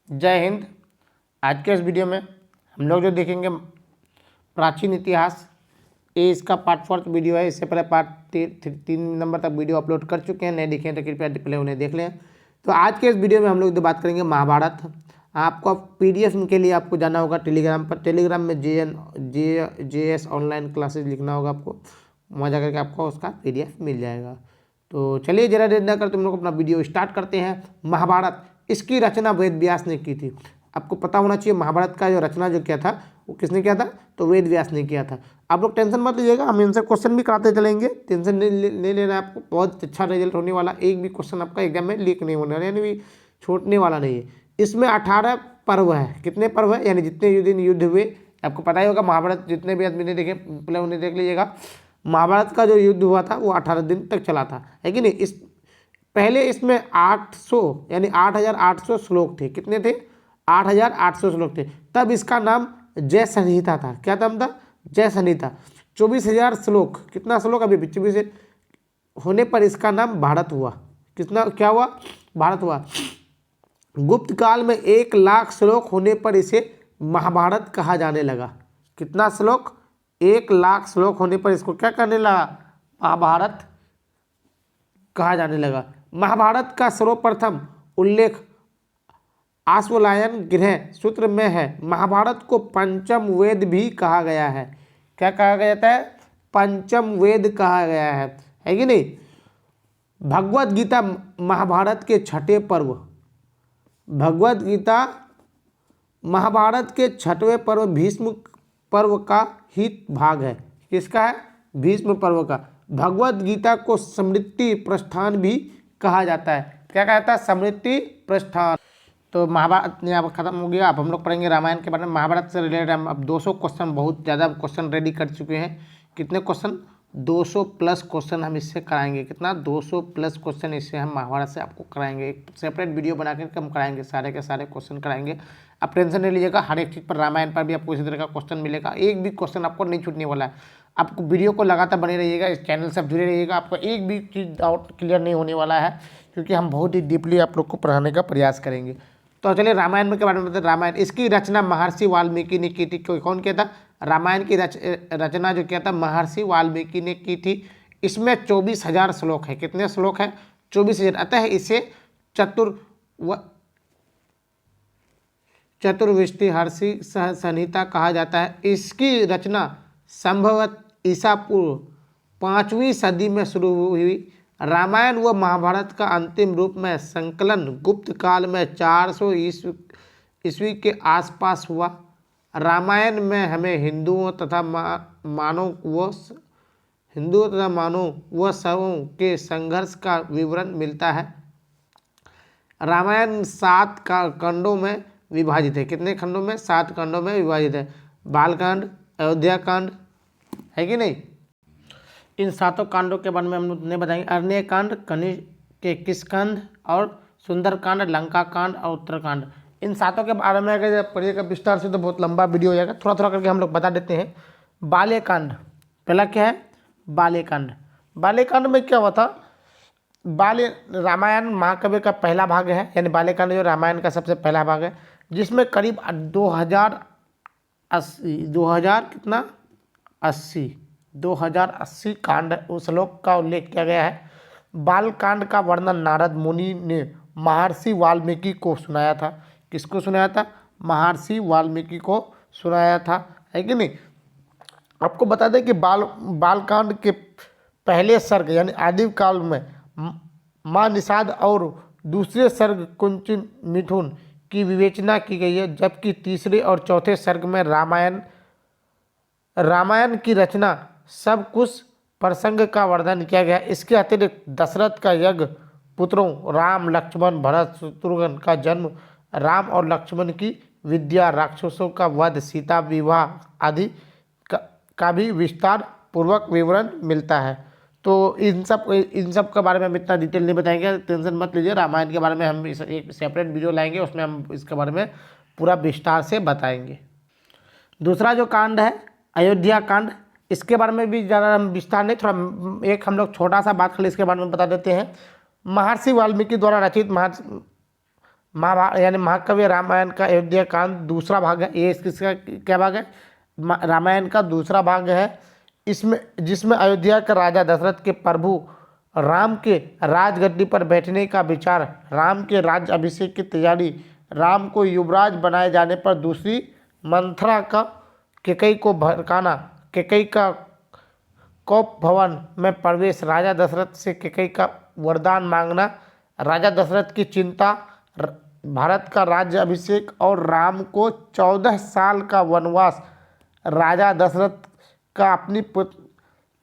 जय हिंद। आज के इस वीडियो में हम लोग जो देखेंगे प्राचीन इतिहास, ये इसका पार्ट 4 वीडियो है। इससे पहले पार्ट 3 नंबर तक वीडियो अपलोड कर चुके हैं, नहीं देखें तो कृपया पहले उन्हें देख लें। तो आज के इस वीडियो में हम लोग बात करेंगे महाभारत। आपको PDF के लिए आपको जाना होगा टेलीग्राम पर। टेलीग्राम में JS ऑनलाइन क्लासेज लिखना होगा आपको, वहाँ जा करके आपको उसका PDF मिल जाएगा। तो चलिए ज़रा देर न कर तुम लोग अपना वीडियो स्टार्ट करते हैं। महाभारत, इसकी रचना वेद व्यास ने की थी। आपको पता होना चाहिए महाभारत का जो रचना जो किया था वो किसने किया था, तो वेद व्यास ने किया था। आप लोग टेंशन मत लीजिएगा, हम इनसे क्वेश्चन भी कराते चलेंगे, टेंशन नहीं लेना है आपको। बहुत अच्छा रिजल्ट होने वाला, एक भी क्वेश्चन आपका एग्जाम में लीक नहीं होने वाला, यानी भी छूटने वाला नहीं है। इसमें 18 पर्व है। कितने पर्व है, यानी जितने दिन युद्ध हुए, आपको पता ही होगा महाभारत। जितने भी आदमी ने देखे पहले उन्हें देख लीजिएगा। महाभारत का जो युद्ध हुआ था वो 18 दिन तक चला था, है कि नहीं। इस पहले इसमें 800 यानी 8800 श्लोक थे। कितने थे, 8800 श्लोक थे। तब इसका नाम जय संहिता था। क्या नाम था, जय संहिता। 24,000 श्लोक, कितना श्लोक अभी 24 होने पर इसका नाम भारत हुआ। कितना, क्या हुआ, भारत हुआ। गुप्त काल में 1 लाख श्लोक होने पर इसे महाभारत कहा जाने लगा। कितना श्लोक, 1 लाख श्लोक होने पर इसको क्या करने लगा, महाभारत कहा जाने लगा। महाभारत का सर्वप्रथम उल्लेख आश्वलायन गृह सूत्र में है। महाभारत को पंचम वेद भी कहा गया है। क्या कहा जाता है, पंचम वेद कहा गया है कि नहीं। भगवत गीता महाभारत के छठे पर्व, भगवत गीता महाभारत के छठवें पर्व भीष्म पर्व का ही भाग है। किसका है, भीष्म पर्व का। भगवत गीता को स्मृति प्रस्थान भी कहा जाता है। क्या कहता है, स्मृति प्रस्थान। तो महाभारत यहाँ खत्म हो गया। अब हम लोग पढ़ेंगे रामायण के बारे में। महाभारत से रिलेटेड हम अब 200 क्वेश्चन, बहुत ज़्यादा क्वेश्चन रेडी कर चुके हैं। कितने क्वेश्चन, 200 प्लस क्वेश्चन हम इससे कराएंगे। कितना, 200 प्लस क्वेश्चन इससे हम महाभारत से आपको कराएंगे। एक सेपरेट वीडियो बना कर हम कराएंगे, सारे के सारे क्वेश्चन कराएंगे। आप टेंशन नहीं लीजिएगा, हर एक चीज़ पर, रामायण पर भी आपको इसी तरह का क्वेश्चन मिलेगा। एक भी क्वेश्चन आपको नहीं छूटने वाला है। आपको वीडियो को लगातार बने रहिएगा, इस चैनल से आप जुड़े रहिएगा। आपको एक भी चीज़ डाउट क्लियर नहीं होने वाला है, क्योंकि हम बहुत ही डीपली आप लोग को पढ़ाने का प्रयास करेंगे। तो चलिए रामायण के बारे में बताते हैं। रामायण, इसकी रचना महर्षि वाल्मीकि ने की थी। कौन किया था, रामायण की रचना जो किया था महर्षि वाल्मीकि ने की थी। इसमें 24,000 श्लोक है। कितने श्लोक है, 24,000। अतः इसे चतुर्विष्टिहर्षि संहिता कहा जाता है। इसकी रचना संभवत ईसा पूर्व 5वीं सदी में शुरू हुई। रामायण व महाभारत का अंतिम रूप में संकलन गुप्त काल में 400 ईस्वी के आसपास हुआ। रामायण में हमें हिंदुओं तथा मानव व शवों के संघर्ष का विवरण मिलता है। रामायण 7 खंडों में विभाजित है। कितने खंडों में, 7 खंडों में विभाजित है। बालकांड, अयोध्या कांड, है कि नहीं। इन 7 कांडों के बारे में हम नहीं बताएंगे। अरण्य कांड, किष्किंध और सुंदरकांड, लंका कांड और उत्तरकांड। इन 7 के बारे में अगर पढ़िएगा विस्तार से तो बहुत लंबा वीडियो हो जाएगा। थोड़ा थोड़ा करके हम लोग बता देते हैं। बाल्यकांड, पहला क्या है, बाल्यकांड। बाल्यकांड में क्या हुआ था, रामायण महाकाव्य का पहला भाग है, यानी बाल्यकांड जो रामायण का सबसे पहला भाग है, जिसमें करीब 2080 कांड श्लोक का उल्लेख किया गया है। बाल कांड का वर्णन नारद मुनि ने महर्षि वाल्मीकि को सुनाया था। किसको सुनाया था, महर्षि वाल्मीकि को सुनाया था, है कि नहीं। आपको बता दें कि बाल कांड के पहले सर्ग यानी आदि काल में माँ निषाद और दूसरे सर्ग कुंचन मिथुन की विवेचना की गई है, जबकि तीसरे और चौथे सर्ग में रामायण की रचना सब कुछ प्रसंग का वर्णन किया गया। इसके अतिरिक्त दशरथ का यज्ञ, पुत्रों राम लक्ष्मण भरत शत्रुघ्न का जन्म, राम और लक्ष्मण की विद्या, राक्षसों का वध, सीता विवाह आदि का भी विस्तार पूर्वक विवरण मिलता है। तो इन सब के बारे में हम इतना डिटेल नहीं बताएंगे, टेंशन मत लीजिए। रामायण के बारे में हम एक सेपरेट वीडियो लाएंगे, उसमें हम इसके बारे में पूरा विस्तार से बताएंगे। दूसरा जो कांड है अयोध्या कांड, इसके बारे में भी ज़्यादा हम विस्तार नहीं, थोड़ा एक हम लोग छोटा सा बात खाली इसके बारे में बता देते हैं। महर्षि वाल्मीकि द्वारा रचित महाभारत यानी महाकाव्य रामायण का अयोध्या कांड दूसरा भाग है। ये किसका क्या भाग है? रामायण का दूसरा भाग है। इसमें जिसमें अयोध्या का राजा दशरथ के प्रभु राम के राजगद्दी पर बैठने का विचार, राम के राज्य अभिषेक की तैयारी, राम को युवराज बनाए जाने पर दूसरी मंथरा का कैकेयी को भड़काना, कैकेयी का कौप भवन में प्रवेश, राजा दशरथ से कैकेयी का वरदान मांगना, राजा दशरथ की चिंता, भारत का राज्य अभिषेक और राम को 14 साल का वनवास, राजा दशरथ का अपनी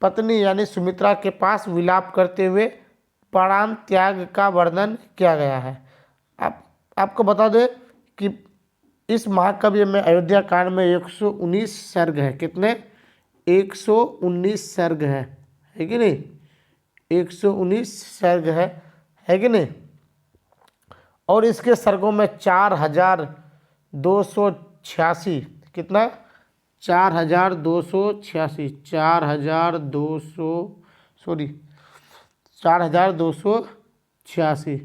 पत्नी यानी सुमित्रा के पास विलाप करते हुए प्राण त्याग का वर्णन किया गया है। आपको बता दें कि इस महाकाव्य में अयोध्या कांड में 119 सर्ग है। कितने? 119 सर्ग है कि नहीं? 119 सर्ग है कि नहीं? और इसके सर्गों में 4286 कितना? 4286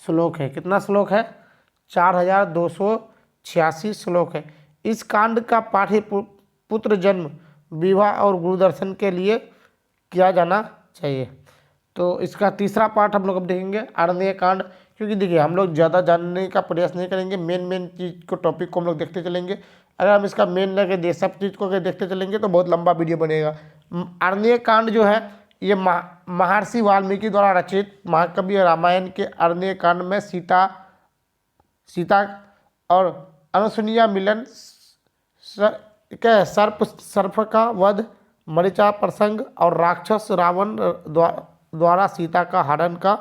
श्लोक है। कितना श्लोक है? 4286 श्लोक है। इस कांड का पाठ पुत्र जन्म, विवाह और गुरुदर्शन के लिए किया जाना चाहिए। तो इसका तीसरा पार्ट हम लोग अब देखेंगे आरण्यक कांड। क्योंकि देखिए हम लोग ज़्यादा जानने का प्रयास नहीं करेंगे, मेन चीज़ को टॉपिक को हम लोग देखते चलेंगे। अगर हम इसका मेन लगे सब चीज़ को अगर देखते चलेंगे तो बहुत लंबा वीडियो बनेगा। आरण्यक कांड जो है ये महर्षि वाल्मीकि द्वारा रचित महाकाव्य रामायण के आरण्यक कांड में सीता और अनुसुईया मिलन, सर्प का वध, मरीचा प्रसंग और राक्षस रावण द्वारा सीता का हरण का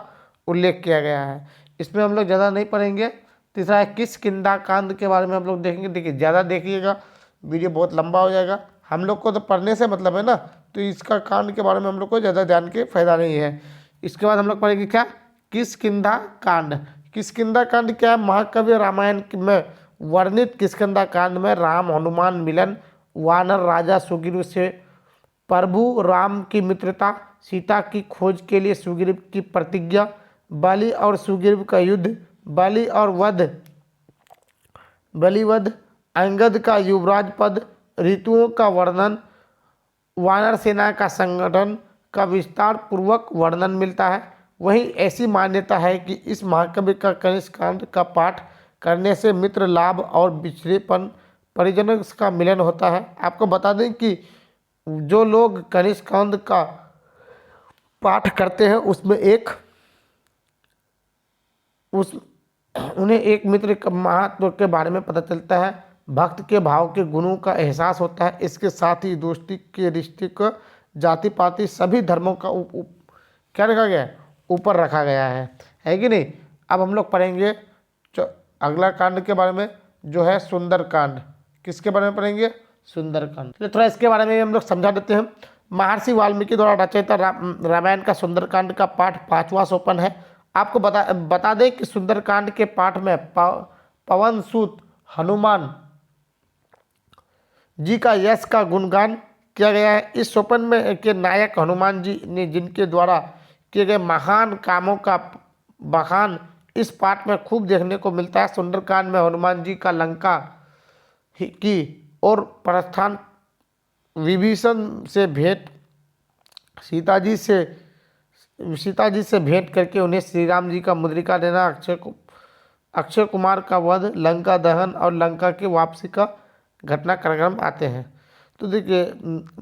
उल्लेख किया गया है। इसमें हम लोग ज़्यादा नहीं पढ़ेंगे। तीसरा है किष्किंधा कांड के बारे में हम लोग देखेंगे। देखिए ज़्यादा देखिएगा, वीडियो बहुत लंबा हो जाएगा। हम लोग को तो पढ़ने से मतलब है ना, तो इसका कांड के बारे में हम लोग को ज़्यादा जान के फायदा नहीं है। इसके बाद हम लोग पढ़ेंगे क्या? किष्किंधा कांड। किष्किंधा कांड क्या है? महाकाव्य रामायण में वर्णित किष्किंधा कांड में राम हनुमान मिलन, वानर राजा सुग्रीव से प्रभु राम की मित्रता, सीता की खोज के लिए सुग्रीव की प्रतिज्ञा, बलि और सुग्रीव का युद्ध, बलिवध, अंगद का युवराज पद, ऋतुओं का वर्णन, वानर सेना का संगठन का विस्तार पूर्वक वर्णन मिलता है। वहीं ऐसी मान्यता है कि इस महाकाव्य का कनिष्क कांड का पाठ करने से मित्र लाभ और बिछड़ेपन परिजनों का मिलन होता है। आपको बता दें कि जो लोग कनिष्क कांड का पाठ करते हैं उन्हें एक मित्र के महत्व के बारे में पता चलता है, भक्त के भाव के गुणों का एहसास होता है। इसके साथ ही दोस्ती के रिश्ते को जाति पाति सभी धर्मों का क्या रखा गया है? ऊपर रखा गया है कि नहीं? अब हम लोग पढ़ेंगे अगला कांड के बारे में जो है सुंदर कांड। किसके बारे में पढ़ेंगे? सुंदर कांड। तो थोड़ा इसके बारे में हम लोग समझा देते हैं। महर्षि वाल्मीकि द्वारा रचित रामायण का सुंदर कांड का पाठ 5वां सोपान है। आपको बता दें कि सुंदर कांड के पाठ में पवन सूत हनुमान जी का यश का गुणगान किया गया है। इस सोपान में के नायक हनुमान जी ने जिनके द्वारा किए गए महान कामों का बखान इस पाठ में खूब देखने को मिलता है। सुंदरकांड में हनुमान जी का लंका की और प्रस्थान, विभीषण से भेंट, सीता जी से भेंट करके उन्हें श्री राम जी का मुद्रिका देना, अक्षय कुमार का वध, लंका दहन और लंका की वापसी का घटनाक्रम आते हैं। तो देखिए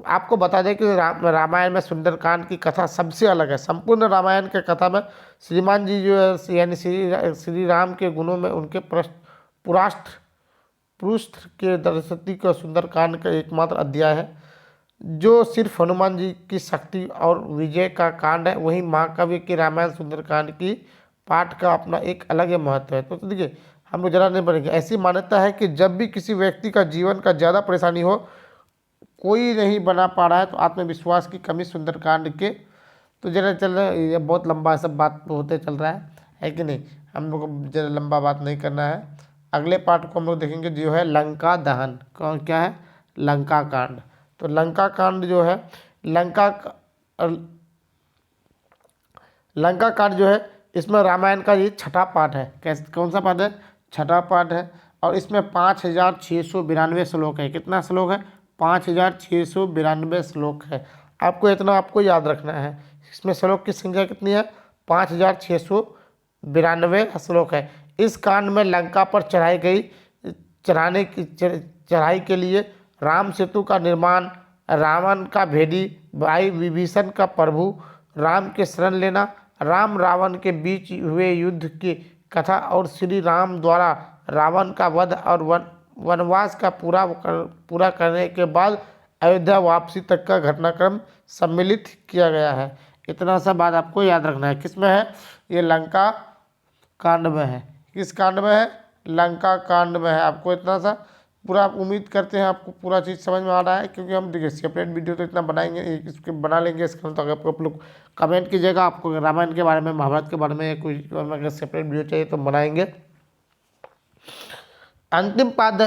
आपको बता दें कि रामायण में सुंदरकांड की कथा सबसे अलग है। संपूर्ण रामायण के कथा में श्रीमान जी जो है यानी श्री राम के गुणों में उनके पृष्ठ के दर्शती का सुंदरकांड का एकमात्र अध्याय है जो सिर्फ हनुमान जी की शक्ति और विजय का कांड है। वहीं महाकाव्य की रामायण सुंदरकांड की पाठ का अपना एक अलग महत्व है। तो देखिए हम लोग जरा नहीं पढ़ेंगे। ऐसी मान्यता है कि जब भी किसी व्यक्ति का जीवन का ज़्यादा परेशानी हो, कोई नहीं बना पा रहा है, तो आत्मविश्वास की कमी सुंदरकांड के तो जरा चल रहा है। ये बहुत लंबा सब बात होते चल रहा है कि नहीं? हम लोग को ज़रा लंबा बात नहीं करना है। अगले पार्ट को हम लोग देखेंगे जो है लंका दहन। कौन क्या है? लंका कांड। तो लंका कांड जो है लंका कांड जो है इसमें रामायण का ये छठा पार्ट है। कैसे कौन सा पार्ट है? छठा पार्ट है और इसमें 5692 श्लोक है। कितना श्लोक है? 5692 श्लोक है। आपको इतना आपको याद रखना है। इसमें श्लोक की संख्या कितनी है? 5692 श्लोक है। इस कांड में लंका पर चढ़ाई के लिए राम सेतु का निर्माण, रावण का भेदी भाई विभीषण का प्रभु राम के शरण लेना, राम रावण के बीच हुए युद्ध की कथा और श्री राम द्वारा रावण का वध और वनवास का पूरा करने के बाद अयोध्या वापसी तक का घटनाक्रम सम्मिलित किया गया है। इतना सा बात आपको याद रखना है। किस में है? ये लंका कांड में है। किस कांड में है? लंका कांड में है। आपको इतना सा पूरा उम्मीद करते हैं आपको पूरा चीज़ समझ में आ रहा है, क्योंकि हम देखिए सेपरेट वीडियो तो इतना बनाएंगे, इसके बना लेंगे इसका। तो अगर आप लोग कमेंट कीजिएगा आपको रामायण के बारे में, महाभारत के बारे में कोई अगर सेपरेट वीडियो चाहिए तो बनाएंगे। अंतिम पाद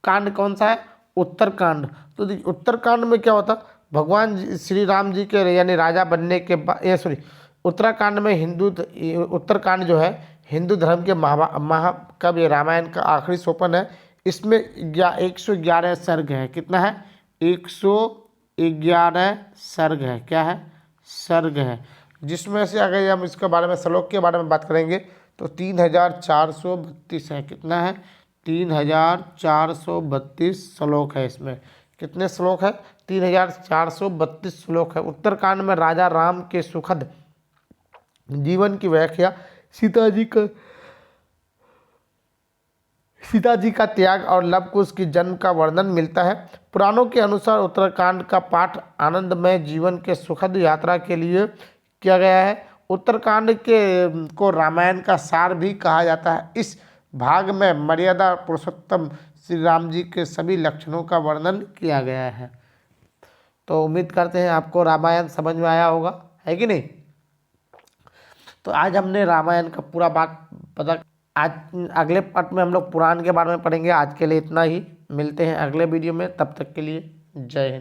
कांड कौन सा है? उत्तरकांड। तो देखिए उत्तरकांड में क्या होता? भगवान श्री राम जी के यानी राजा बनने के बाद उत्तराखंड में उत्तरकांड जो है हिंदू धर्म के महाकाव्य रामायण का आखिरी सोपान है। इसमें 111 सर्ग है। कितना है? 111 सर्ग है। क्या है? सर्ग है। जिसमें से अगर हम इसके बारे में श्लोक के बारे में बात करेंगे तो 3432 है। कितना है? 3432 श्लोक है। इसमें कितने श्लोक है? 3432 श्लोक है। उत्तरकांड में राजा राम के सुखद जीवन की व्याख्या, सीता जी का त्याग और लव कुश की जन्म का वर्णन मिलता है। पुराणों के अनुसार उत्तरकांड का पाठ आनंदमय जीवन के सुखद यात्रा के लिए किया गया है। उत्तरकांड को रामायण का सार भी कहा जाता है। इस भाग में मर्यादा पुरुषोत्तम श्री राम जी के सभी लक्षणों का वर्णन किया गया है। तो उम्मीद करते हैं आपको रामायण समझ में आया होगा, है कि नहीं? तो आज हमने रामायण का पूरा बात पता। आज अगले पार्ट में हम लोग पुराण के बारे में पढ़ेंगे। आज के लिए इतना ही। मिलते हैं अगले वीडियो में, तब तक के लिए जय हिंद।